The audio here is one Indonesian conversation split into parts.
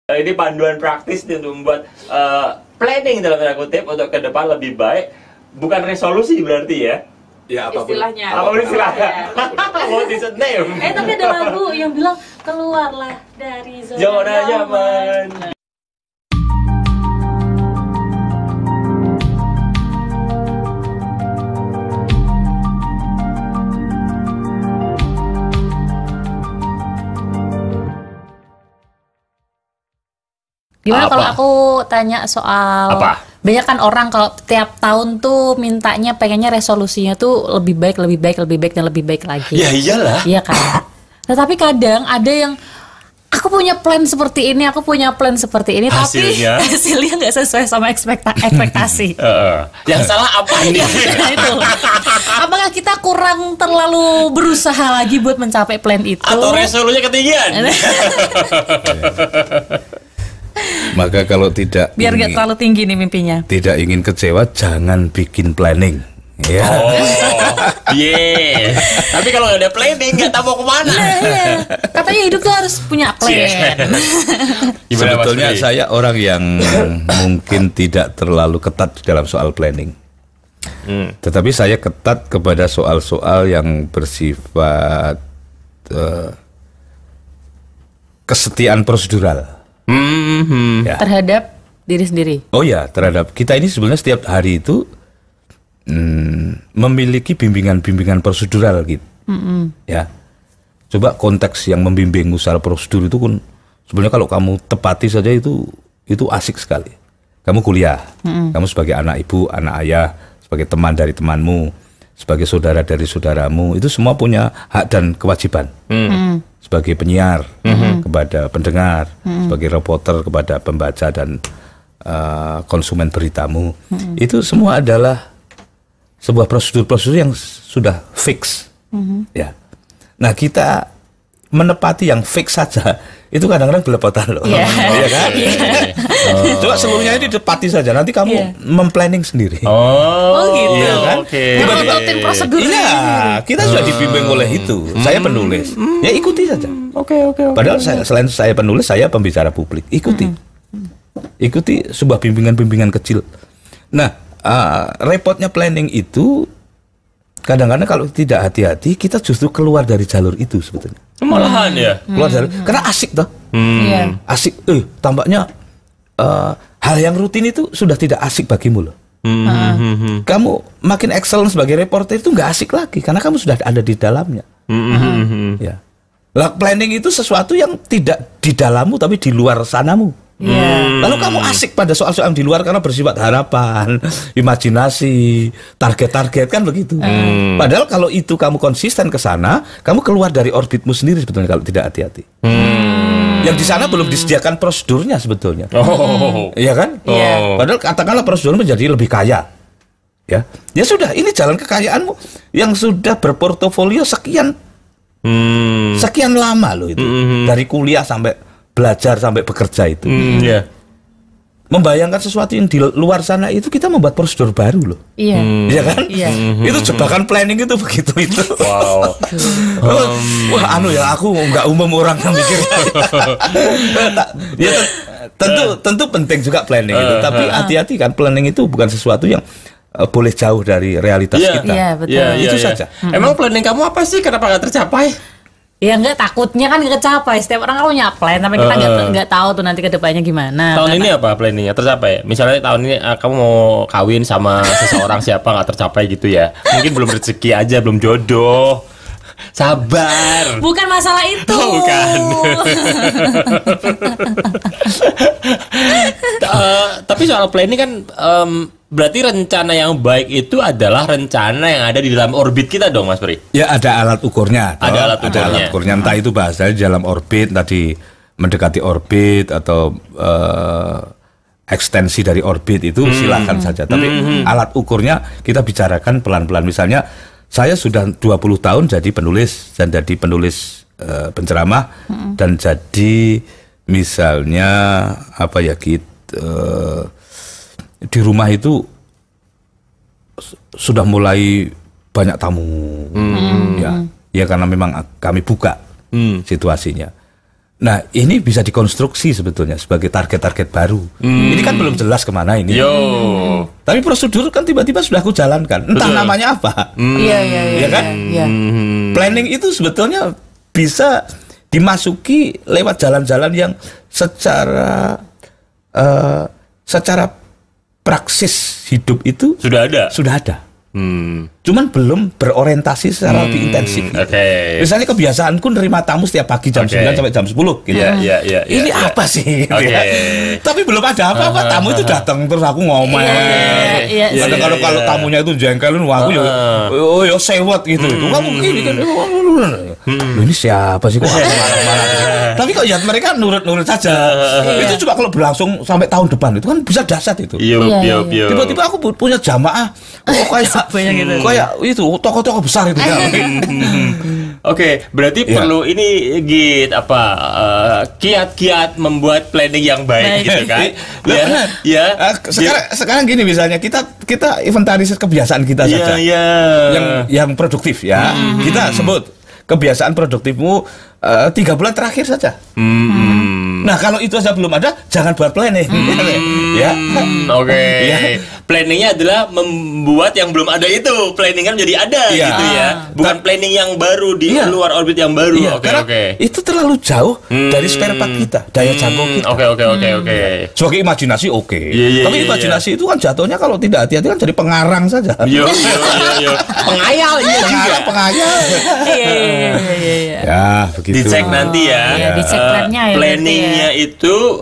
Ini panduan praktis nih untuk membuat planning dalam tanda kutip untuk ke depan lebih baik. Bukan resolusi berarti ya? Ya apapun. Istilahnya. Apapun istilahnya. What is the name? Tapi ada lagu yang bilang keluarlah dari Zona nyaman. Gimana kalau aku tanya soal banyak kan orang kalau tiap tahun tuh mintanya pengennya resolusinya tuh lebih baik dan lebih baik lagi. Ya iyalah. Iya kan. Tetapi kadang ada yang aku punya plan seperti ini, tapi hasilnya nggak sesuai sama ekspektasi. Yang salah apa ini? Itu. Apakah kita kurang terlalu berusaha lagi buat mencapai plan itu? Atau resolusinya ketinggian? Maka kalau tidak biar nggak terlalu tinggi nih mimpinya. Tidak ingin kecewa, jangan bikin planning. Ya. Tapi kalau nggak ada planning, nggak tahu mau kemana. Katanya hidup tuh harus punya plan. Sebetulnya saya orang yang mungkin tidak terlalu ketat dalam soal planning. Tetapi saya ketat kepada soal-soal yang bersifat kesetiaan prosedural. Ya. Terhadap diri sendiri. Oh ya, terhadap kita ini sebenarnya setiap hari itu memiliki bimbingan prosedural gitu. Ya, coba konteks yang membimbing usaha prosedur itu pun sebenarnya kalau kamu tepati saja itu asik sekali. Kamu kuliah, kamu sebagai anak ibu, anak ayah, sebagai teman dari temanmu, sebagai saudara dari saudaramu, itu semua punya hak dan kewajiban. Sebagai penyiar kepada pendengar, sebagai reporter kepada pembaca dan konsumen beritamu, itu semua adalah sebuah prosedur-prosedur yang sudah fix. Ya. Nah, kita menepati yang fix saja itu kadang-kadang belepotan loh. Iya kan? Coba seluruhnya ini ditepati saja, nanti kamu memplanning sendiri. Oh gitu. Iya kan? Tiba-tiba prosedur. Iya, kita sudah dibimbing oleh itu. Saya penulis, ya ikuti saja. Oke. Padahal selain saya penulis, saya pembicara publik. Ikuti sebuah bimbingan kecil. Nah, repotnya planning itu kadang-kadang kalau tidak hati-hati kita justru keluar dari jalur itu sebetulnya. Malahan ya. Keluar jalur karena asik toh. Asik. Tampaknya hal yang rutin itu sudah tidak asik bagimu loh. Kamu makin excellent sebagai reporter itu nggak asik lagi karena kamu sudah ada di dalamnya. Ya. Lah, planning itu sesuatu yang tidak di dalammu tapi di luar sanamu. Lalu kamu asik pada soal-soal yang di luar karena bersifat harapan, imajinasi, target-target kan begitu. Padahal kalau itu kamu konsisten ke sana, kamu keluar dari orbitmu sendiri sebetulnya kalau tidak hati-hati. Yang di sana belum disediakan prosedurnya sebetulnya. Iya kan? Padahal katakanlah prosedur menjadi lebih kaya. Ya sudah, ini jalan kekayaanmu yang sudah berportofolio sekian lama loh itu. Dari kuliah sampai belajar sampai bekerja itu. Membayangkan sesuatu yang di luar sana itu kita membuat prosedur baru loh. Iya kan? Itu jebakan planning itu begitu itu. Wow. Wah, aku nggak umum orang yang mikir. Ya tentu penting juga planning itu, tapi hati-hati kan, planning itu bukan sesuatu yang boleh jauh dari realitas kita. Iya, betul. Itu saja. Emang planning kamu apa sih? Kenapa nggak tercapai? Ya enggak, takutnya kan nggak kecapai. Setiap orang kan punya plan, tapi kita nggak tahu tuh nanti kedepannya gimana. Tahun ini apa planningnya tercapai? Misalnya tahun ini kamu mau kawin sama seseorang siapa, nggak tercapai gitu ya? Mungkin belum rezeki aja, belum jodoh. Sabar. Bukan masalah itu. Bukan. Tapi soal planning kan berarti rencana yang baik itu adalah rencana yang ada di dalam orbit kita dong, Mas Pri? Ya, ada alat ukurnya. Ada alat ukurnya. Entah itu bahasanya di dalam orbit, tadi mendekati orbit atau ekstensi dari orbit itu silakan saja. Tapi alat ukurnya kita bicarakan pelan-pelan. Misalnya saya sudah 20 tahun jadi penulis penceramah dan jadi misalnya apa ya, di rumah itu sudah mulai banyak tamu. Ya karena memang kami buka situasinya. Nah, ini bisa dikonstruksi sebetulnya sebagai target-target baru. Ini kan belum jelas kemana ini. Tapi prosedur kan tiba-tiba sudah aku jalankan. Entah namanya apa. Iya kan? Planning itu sebetulnya bisa dimasuki lewat jalan-jalan yang secara praksis hidup itu sudah ada. Cuman belum berorientasi secara lebih intensif. Misalnya kebiasaanku nerima tamu setiap pagi jam 9 sampai jam 10 gitu. Ini apa sih? Tapi belum ada apa-apa, tamu itu datang terus aku ngomel. Kalau tamunya itu jengkelin, aku ya sewot gitu. Kamu gini kan. Ini siapa sih kok marah-marah? Tapi kok ya mereka nurut-nurut saja. Itu coba kalau berlangsung sampai tahun depan itu kan bisa dahsyat itu. Tiba-tiba aku punya jamaah kayak itu tokoh-tokoh besar itu. Oke, berarti perlu ini kiat-kiat membuat planning yang baik gitu kan? Sekarang gini misalnya kita inventarisir kebiasaan kita saja. Yang produktif ya. Kita sebut kebiasaan produktifmu 3 bulan terakhir saja. Nah, kalau itu saja belum ada, jangan buat planning. Planningnya adalah membuat yang belum ada itu. Planning kan menjadi ada gitu ya. Bukan planning yang baru di luar orbit yang baru. Itu terlalu jauh dari spare part kita, daya jangkau kita. Sebagai imajinasi tapi imajinasi itu kan jatuhnya kalau tidak hati-hati kan jadi pengarang saja. Pengayal Pengayal. Ya, begitu. Dicek nanti ya. Dicek plannya ya. Planningnya itu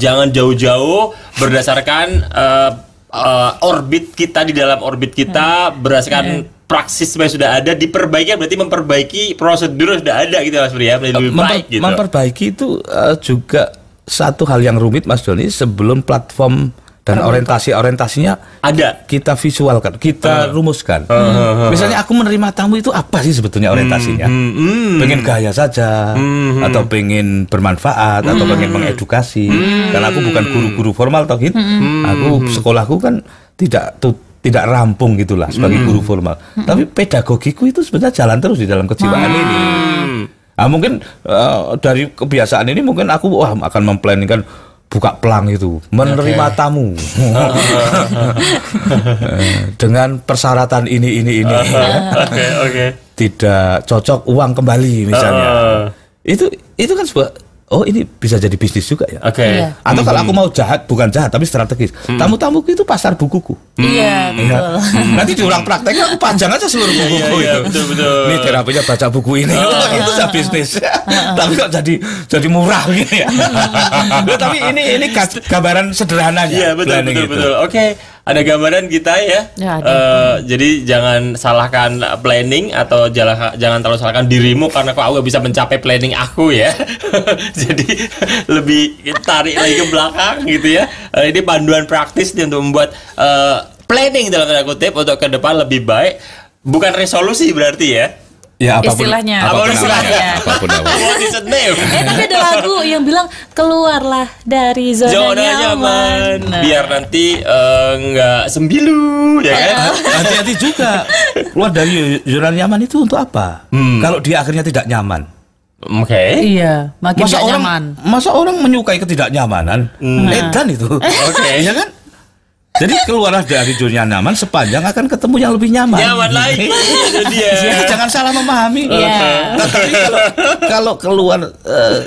jangan jauh-jauh berdasarkan orbit kita, di dalam orbit kita, berdasarkan praksis yang sudah ada, diperbaiki, berarti memperbaiki prosedur sudah ada gitu Mas Bri ya, lebih baik gitu. Memperbaiki itu juga satu hal yang rumit Mas Doni, sebelum platform dan orientasinya ada, kita visualkan, kita rumuskan. Misalnya aku menerima tamu itu apa sih sebetulnya orientasinya? Pengen gaya saja, atau pengen bermanfaat, atau pengen mengedukasi. Karena aku bukan guru-guru formal toh gitu. Aku sekolahku kan tidak rampung gitulah sebagai guru formal. Tapi pedagogiku itu sebenarnya jalan terus di dalam kejiwaan ini. Nah, mungkin dari kebiasaan ini mungkin aku akan memplanningkan buka pelang itu, menerima tamu dengan persyaratan ini. Tidak cocok uang kembali misalnya. Itu kan sebuah ini bisa jadi bisnis juga ya. Atau kalau aku mau bukan jahat tapi strategis. Tamu-tamuku itu pasar bukuku. Betul. Nanti diulang prakteknya aku panjang aja seluruh bukuku itu. Betul. Ini terapinya baca buku ini. Itu sudah bisnis. Tapi kok jadi murah gitu ya. Tapi ini gambaran sederhananya. Betul. Oke. Ada gambaran kita ya. Jadi jangan salahkan planning, atau jangan terlalu salahkan dirimu karena kok aku gak bisa mencapai planning aku ya. Jadi lebih tarik lagi ke belakang gitu ya. Ini panduan praktis untuk membuat planning dalam tanda kutip untuk ke depan lebih baik. Bukan resolusi berarti ya. Ya, apapun istilahnya. Apapun tapi ada lagu yang bilang keluarlah dari zona nyaman. Biar nanti nggak sembilu, ya kan? Hati-hati juga. Keluar dari zona nyaman itu untuk apa? Kalau dia akhirnya tidak nyaman. Iya, makin gak nyaman. Masa orang menyukai ketidaknyamanan? Edan itu. Iya kan? Jadi keluarlah dari zona nyaman sepanjang akan ketemu yang lebih nyaman. Nyaman lagi. Jangan salah memahami. Tapi kalau keluar,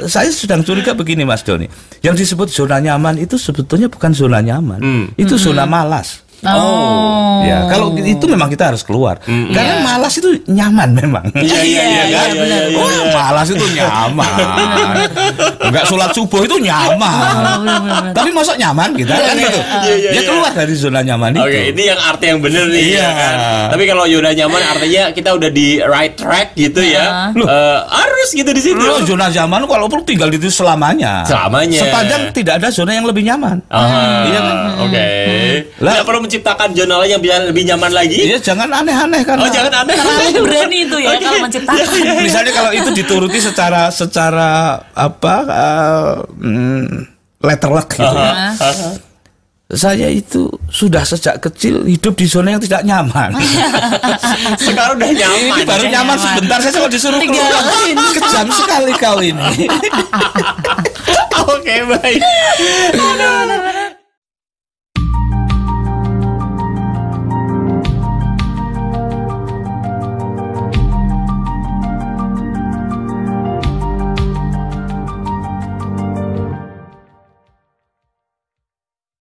saya sedang curiga begini Mas Doni. Yang disebut zona nyaman itu sebetulnya bukan zona nyaman. Itu zona malas. Ya, kalau itu memang kita harus keluar. Karena malas itu nyaman memang. Malas itu nyaman. Enggak sholat subuh itu nyaman. Tapi masa nyaman kita kan gitu. Ya keluar dari zona nyaman itu. Ini yang arti yang benar nih. Kan? Tapi kalau zona nyaman artinya kita udah di right track gitu ya. Harus gitu di situ. Zona nyaman kalau perlu tinggal di situ selamanya. Sepanjang tidak ada zona yang lebih nyaman. Iya kan? Tidak perlu menciptakan zona lain yang bisa lebih nyaman lagi. Iya, jangan aneh-aneh kan. Jangan aneh. Berani itu ya kalau menciptakan. Misalnya kalau itu dituruti secara letter luck gitu. Saya itu sudah sejak kecil hidup di zona yang tidak nyaman. Sekarang udah nyaman. Ini baru nyaman sebentar, saya cuma disuruh keluar. Kejam sekali kau ini. Oke, baik.